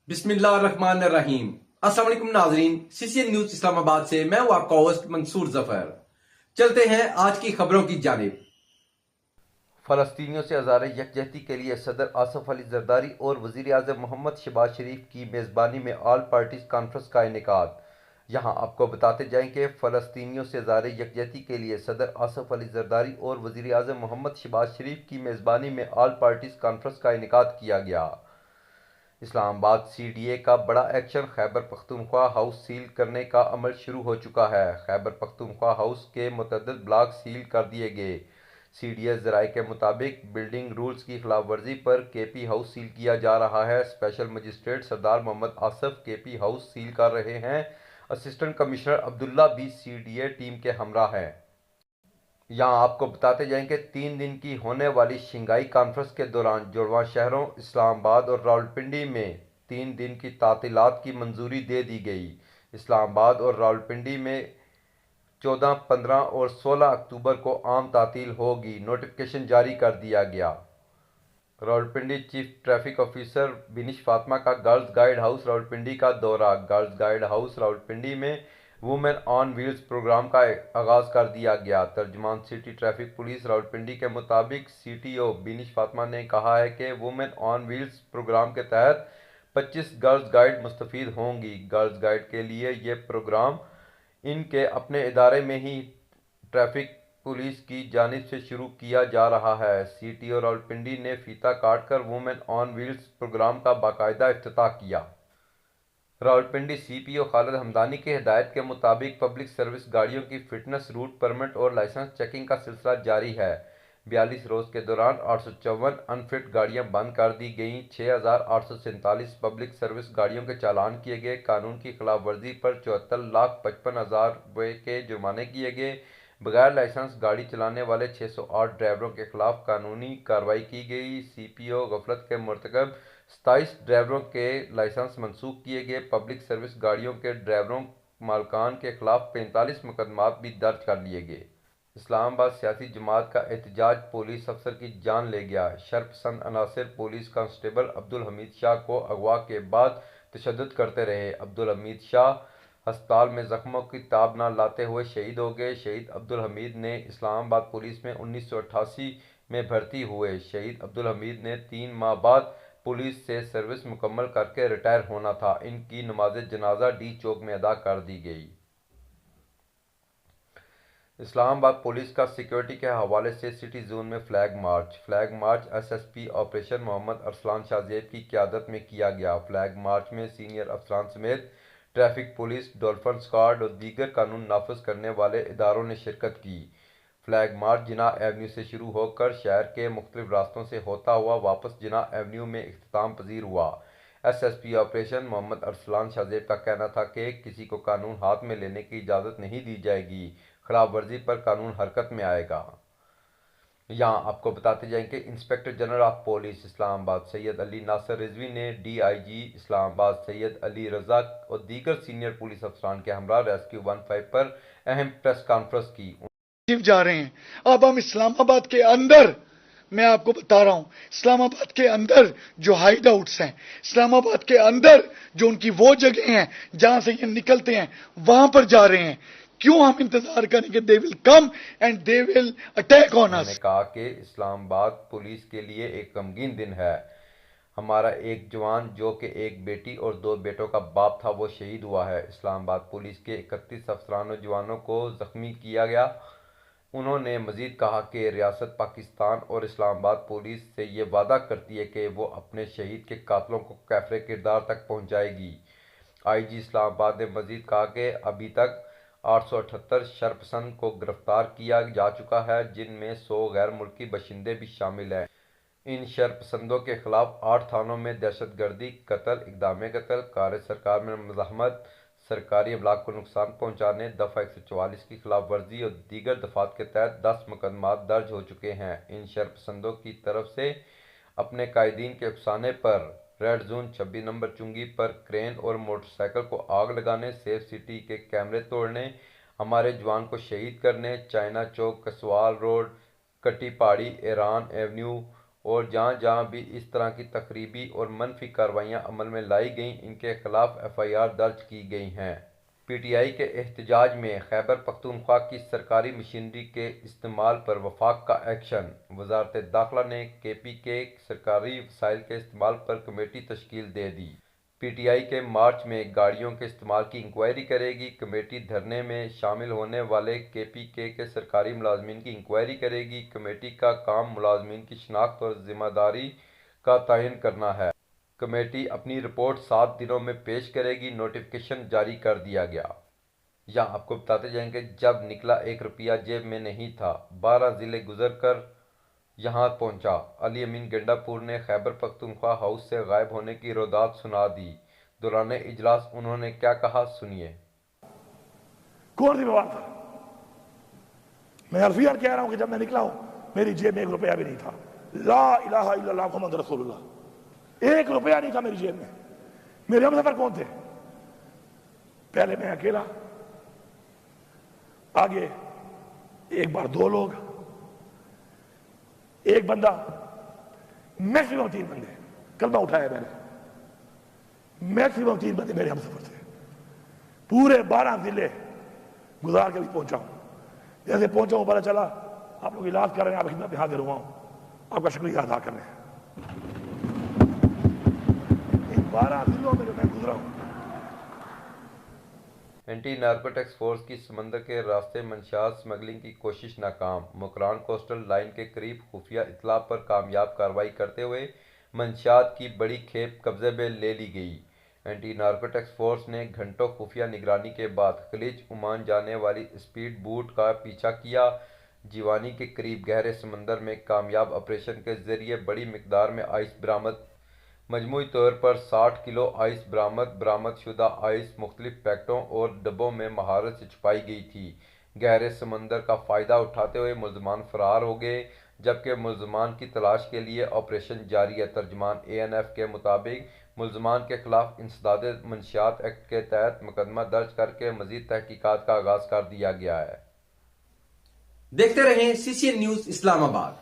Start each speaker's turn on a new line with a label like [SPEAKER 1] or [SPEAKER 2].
[SPEAKER 1] बिस्मिल्लाहिर्रहमानिर्रहीम। अस्सलाम वालेकुम नाजरीन, सीसीएन न्यूज इस्लामाबाद से मैं हूं आपका होस्ट मंसूर जफर। चलते हैं आज की खबरों की जानिब।
[SPEAKER 2] फ़लस्तीनियों से इज़हार यकजहती के लिए सदर आसफ अली ज़रदारी और वज़ीर आज़म मोहम्मद शहबाज शरीफ की मेज़बानी में ऑल पार्टीज़ कॉन्फ्रेंस का इनेकाद। यहाँ आपको बताते जाएं कि फ़लस्तीनियों से इज़हार यकजहती के लिए सदर आसफ अली ज़रदारी और वज़ीर आज़म मोहम्मद शहबाज शरीफ की मेज़बानी में ऑल पार्टीज़ कॉन्फ्रेंस का इनेकाद किया गया। इस्लामाबाद सीडीए का बड़ा action, Khyber Pakhtunkhwa house seal करने का अमल शुरू हो चुका है। खैबर पख्तूनख्वा हाउस के मुतअद्दिद ब्लॉक सील कर दिए गए। सीडीए ज़राए के मुताबिक बिल्डिंग रूल्स की खिलाफ वर्जी पर केपी हाउस सील किया जा रहा है। Special magistrate Sardar Mohammad Asif KP house seal कर रहे हैं। असिस्टेंट कमिश्नर अब्दुल्ला भी सीडीए टीम के हमरा हैं। यहाँ आपको बताते जाएं कि 3 दिन की होने वाली शंघाई कॉन्फ्रेंस के दौरान जुड़वां शहरों इस्लामाबाद और रावलपिंडी में 3 दिन की तातीलात की मंजूरी दे दी गई। इस्लामाबाद और रावलपिंडी में 14, 15 और 16 अक्टूबर को आम तातील होगी। नोटिफिकेशन जारी कर दिया गया। Rawalpindi chief traffic officer बिनिश Fatima का गर्ल्स गाइड हाउस रावलपिंडी का दौरा। गर्ल्स गाइड हाउस रावलपिंडी में वुमेन ऑन व्हील्स प्रोग्राम का आगाज कर दिया गया। तर्जुमान सिटी ट्रैफिक पुलिस रावलपिंडी के मुताबिक सीटीओ बिनिश फातिमा ने कहा है कि वुमेन ऑन व्हील्स प्रोग्राम के तहत 25 गर्ल्स गाइड मुस्तफीद होंगी। गर्ल्स गाइड के लिए ये प्रोग्राम इनके अपने इदारे में ही ट्रैफिक पुलिस की जानिब से शुरू किया जा रहा है। सीटीओ रावलपिंडी ने फीता काटकर वुमेन ऑन व्हील्स प्रोग्राम का बाकायदा इफ्तिताह किया। रावलपिंडी सीपीओ खालिद हमदानी की हिदायत के मुताबिक पब्लिक सर्विस गाड़ियों की फिटनेस, रूट परमिट और लाइसेंस चेकिंग का सिलसिला जारी है। 42 रोज के दौरान 854 अनफिट गाड़ियां बंद कर दी गईं। 6847 पब्लिक सर्विस गाड़ियों के चालान किए गए। कानून की खिलाफ वर्जी पर 74,55,000 रुपये के जुर्माने किए गए। बगैर लाइसेंस गाड़ी चलाने वाले 608 ड्राइवरों के खिलाफ कानूनी कार्रवाई की गई। सीपीओ गफलत के मुर्तकब 27 ड्राइवरों के लाइसेंस मनसूख किए गए। पब्लिक सर्विस गाड़ियों के ड्राइवरों मालकान के खिलाफ 45 मुकदमात भी दर्ज कर लिए गए। इस्लामाबाद सियासी जमात का एहतजाज पुलिस अफसर की जान ले गया। शरपसंद अनासर पुलिस कांस्टेबल अब्दुल हमीद शाह को अगवा के बाद तशद्दुद करते रहे। अब्दुल हमीद शाह अस्पताल में जख्मों की ताब न लाते हुए शहीद हो गए। शहीद अब्दुल हमीद ने इस्लामाबाद पुलिस में 1988 में भर्ती हुए। शहीद अब्दुल हमीद ने 3 माह बाद पुलिस से सर्विस मुकम्मल करके रिटायर होना था। इनकी नमाज जनाजा डी चौक में अदा कर दी गई। इस्लामाबाद पुलिस का सिक्योरिटी के हवाले से सिटी जोन में flag march SSP operation Mohammad Arsalan Shahzeb की क़यादत में किया गया। फ्लैग मार्च में सीनियर अफसरान समेत ट्रैफिक पुलिस, डॉल्फिन स्क्वाड और दीगर कानून नाफिज करने वाले इदारों ने शिरकत की। फ्लैग मार्च जिना एवेन्यू से शुरू होकर शहर के मुख्तलिफ रास्तों से होता हुआ वापस जिना एवेन्यू में इख्तिताम पजीर हुआ। एसएसपी ऑपरेशन मोहम्मद अरसलान शाहजेब का कहना था कि किसी को कानून हाथ में लेने की इजाज़त नहीं दी जाएगी। खिलाफ वर्जी पर कानून हरकत में आएगा। यहाँ आपको बताते जाएं कि inspector general of police Islamabad Syed Ali Nasir Rizvi ने डीआईजी इस्लामाबाद सैयद अली रजा और दीगर सीनियर पुलिस अफसरान के हमरा रेस्क्यू 15 पर अहम प्रेस कॉन्फ्रेंस की।
[SPEAKER 3] जा रहे हैं। अब हम इस्लामाबाद के अंदर, मैं आपको बता रहा हूं, इस्लामाबाद के अंदर जो हाइड आउट्स हैं, इस्लामाबाद के अंदर जो उनकी वो जगह हैं जहां से ये निकलते हैं, वहां पर जा रहे हैं। क्यों हम इंतजार करेंगे? They will come and they will attack on us.
[SPEAKER 2] उन्होंने कहा कि इस्लामाबाद पुलिस के लिए एक गमगीन दिन है। हमारा एक जवान जो कि एक बेटी और 2 बेटों का बाप था वो शहीद हुआ है। इस्लामाबाद पुलिस के 31 अफसरान और जवानों को जख्मी किया गया। उन्होंने मजीद कहा कि रियासत पाकिस्तान और इस्लामाबाद पुलिस से ये वादा करती है कि वो अपने शहीद के कातलों को कैफरे किरदार तक पहुँचाएगी। आईजी इस्लामाबाद ने मजीद कहा कि अभी तक 878 शरपसंद को गिरफ्तार किया जा चुका है, जिनमें 100 गैर मुल्की बशिंदे भी शामिल हैं। इन शरपसंदों के खिलाफ 8 थानों में दहशतगर्दी, कत्ल, इक़दाम कत्ल, कार्य सरकार में मुज़ाहमत, सरकारी अमलाक को नुकसान पहुँचाने, दफ़ा 144 की खिलाफ वर्जी और दीगर दफ़ात के तहत 10 मुकदमात दर्ज हो चुके हैं। इन शरपसंदों की तरफ से अपने कायदीन के उकसाने पर रेड जोन 26 नंबर चुंगी पर क्रेन और मोटरसाइकिल को आग लगाने, सेफ सिटी के कैमरे तोड़ने, हमारे जवान को शहीद करने, चाइना चौक, कसवाल रोड, कटी पहाड़ी, ईरान एवेन्यू اور جہاں جہاں بھی اس طرح کی تخریبی اور منفی کارروائیاں عمل میں لائی گئیں ان کے خلاف FIR درج کی گئی ہیں۔ PTI کے احتجاج میں خیبر پختونخوا کی سرکاری مشینری کے استعمال پر وفاق کا ایکشن۔ وزارت داخلہ نے KP کے سرکاری وسائل کے استعمال پر کمیٹی تشکیل دے دی۔ PTI کے مارچ میں گاڑیوں کے استعمال کی انکوائری کرے گی۔ کمیٹی دھرنے میں شامل ہونے والے KPK کے سرکاری ملازمین کی انکوائری کرے گی۔ کمیٹی کا کام ملازمین کی شناخت اور ذمہ داری کا تعین کرنا ہے۔ کمیٹی اپنی رپورٹ 7 دنوں میں پیش کرے گی۔ نوٹیفکیشن جاری کر دیا گیا۔ یہاں آپ کو بتاتے جائیں کہ جب نکلا 1 روپیہ جیب میں نہیں تھا، 12 ضلع گزر کر یہاں پہنچا۔ علی امین گنڈا پور نے خیبر پختونخوا ہاؤس سے غائب ہونے کی روداد سنا دی۔ دوران اجلاس انہوں نے کیا کہا، سنیے۔
[SPEAKER 4] کون سی بات تھا؟ میں الفیار کہہ رہا ہوں کہ جب میں نکلا ہوں میری جیب میں 1 روپیہ بھی نہیں تھا۔ لا الہ الا اللہ محمد رسول اللہ، 1 روپیہ نہیں تھا میری جیب میں۔ میرے ہم سفر کون تھے؟ پہلے میں اکیلا، آگے ایک بار 2 لوگ، ایک بندہ، میکسیمم 3 بندے۔ کلمہ اٹھایا میں نے، میکسیمم 3 بندے میرے ہم سفر تھے۔ پورے 12 ضلع گزار کے بھی پہنچا ہوں۔ جیسے پہنچا ہوں پتہ چلا آپ لوگ علاج کر رہے ہیں، آپ خدمت میں حاضر ہوا ہوں، آپ کا شکریہ ادا کر رہے ہیں۔ ان 12 ضلعوں میں جو میں گزرا ہوں،
[SPEAKER 2] اینٹی نارکوٹکس فورس کی سمندر کے راستے منشیات سمگلنگ کی کوشش ناکام۔ مکران کوسٹل لائن کے قریب خفیہ اطلاع پر کامیاب کارروائی کرتے ہوئے منشیات کی بڑی کھیپ قبضے میں لے لی گئی۔ اینٹی نارکوٹکس فورس نے گھنٹوں خفیہ نگرانی کے بعد خلیج عمان جانے والی اسپیڈ بوٹ کا پیچھا کیا۔ جیوانی کے قریب گہرے سمندر میں کامیاب آپریشن کے ذریعے بڑی مقدار میں آئس برآمد۔ مجموعی طور پر 60 کلو آئس برآمد شدہ آئس مختلف پیکٹوں اور ڈبوں میں مہارت سے چھپائی گئی تھی۔ گہرے سمندر کا فائدہ اٹھاتے ہوئے ملزمان فرار ہو گئے، جبکہ ملزمان کی تلاش کے لیے آپریشن جاری ہے۔ ترجمان ANF کے مطابق ملزمان کے خلاف انسداد منشیات ایکٹ کے تحت مقدمہ درج کر کے مزید تحقیقات کا آغاز کر دیا گیا ہے۔
[SPEAKER 1] دیکھتے رہیں CCN نیوز اسلام آباد۔